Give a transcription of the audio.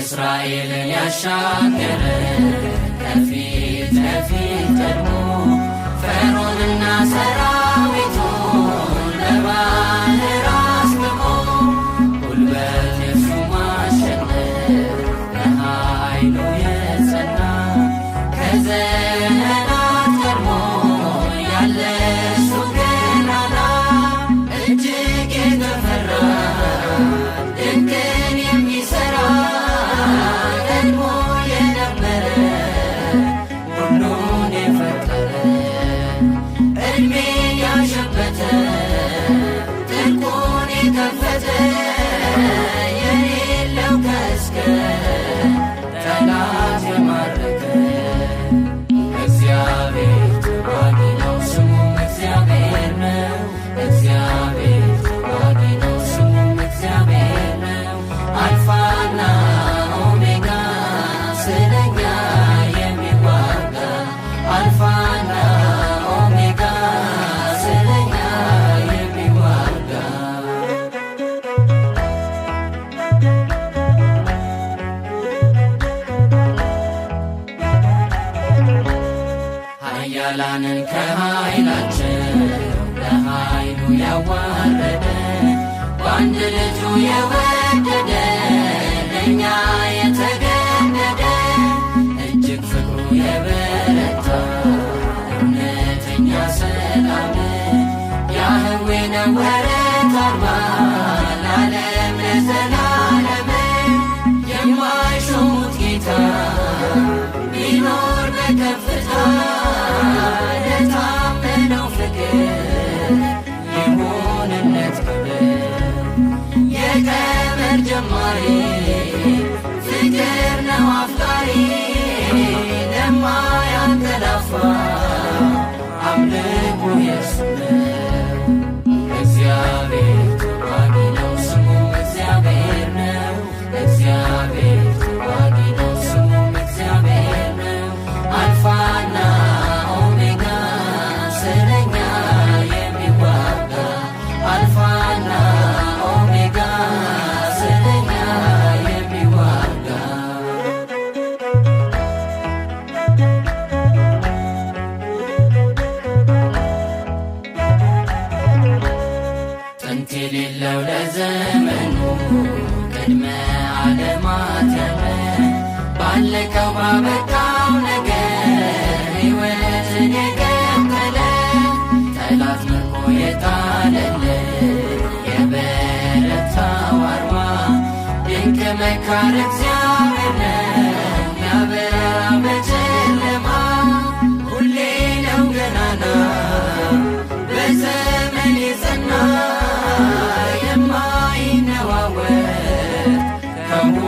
እስራኤልን ያሻገረ ከፊት ለፊት ቀድሞ ፈርዖንና ሰራዊቱን በባሕር አስጥሞ ጉልበት የሱ ማሸነፍ በኃይሉ የጸና ከዘመናት ቀድሞ ያለ እሱ ገናና እጅግ የተፈራ ድንቅን የሚሠራ ቀድሞ የነበረ ሁሉን የፈጠረ ዕድሜ ያሸበተ ጥልቁን የከፈተ የሌለው ከእስከ ጠላት የማረከ እግዚአብሔር ተዋጊ ነው ስሙም እግዚአብሔር ነው። እግዚአብሔር ተዋጊ ነው ስሙም እግዚአብሔር ነው። አልፋና ኦሜጋ ስለኛ የሚዋጋ አልፋና ኦሜጋ ስለኛ የሚዋጋ ኃያላንን ከኃይላቸው ለኃይሉ ያዋረደ በአንድ ልጁ የወደደ ለእኛ የተገደደ እጅግ ፍቅሩ የበረታ እውነተኛ ሰላም ያህዌ ነው ወረት አልባ ለዓለም ለዘላለም የማይሾሙት ጌታ ቢኖር በከፍታ ለታመነው ፍቅር ይሁንለት ክብር የቀመር ጀማሪ ፍቅር ነው አፍቃሪ ለማያንቀላፋ አምልኮ የእርሱ ነው። እግዚአብሔር ተዋጊ ነው ስሙም እግዚአብሔር ነው። እግዚአብሔር ተዋጊ ነው ስሙም እግዚአብሔር ነው። አልፋና ኦሜጋ ስለኛ የሚዋጋ አልፋና ኦሜጋ ስለኛ የሚዋጋ ጥንት የሌለው ለዘመኑ ቅድመ ዓለማት ያለ ባለቀው ባበቃው ነገር ሕይወትን የቀጠለ ጠላት ምርኮ የጣለለት የበረታው አርማ ድንቅ መካር እግዚአብሔር ነው ያበራ በጨለማ ሁሌ ነው ገናና በዘመን የጸና የማይነዋወጥ ከሁሉ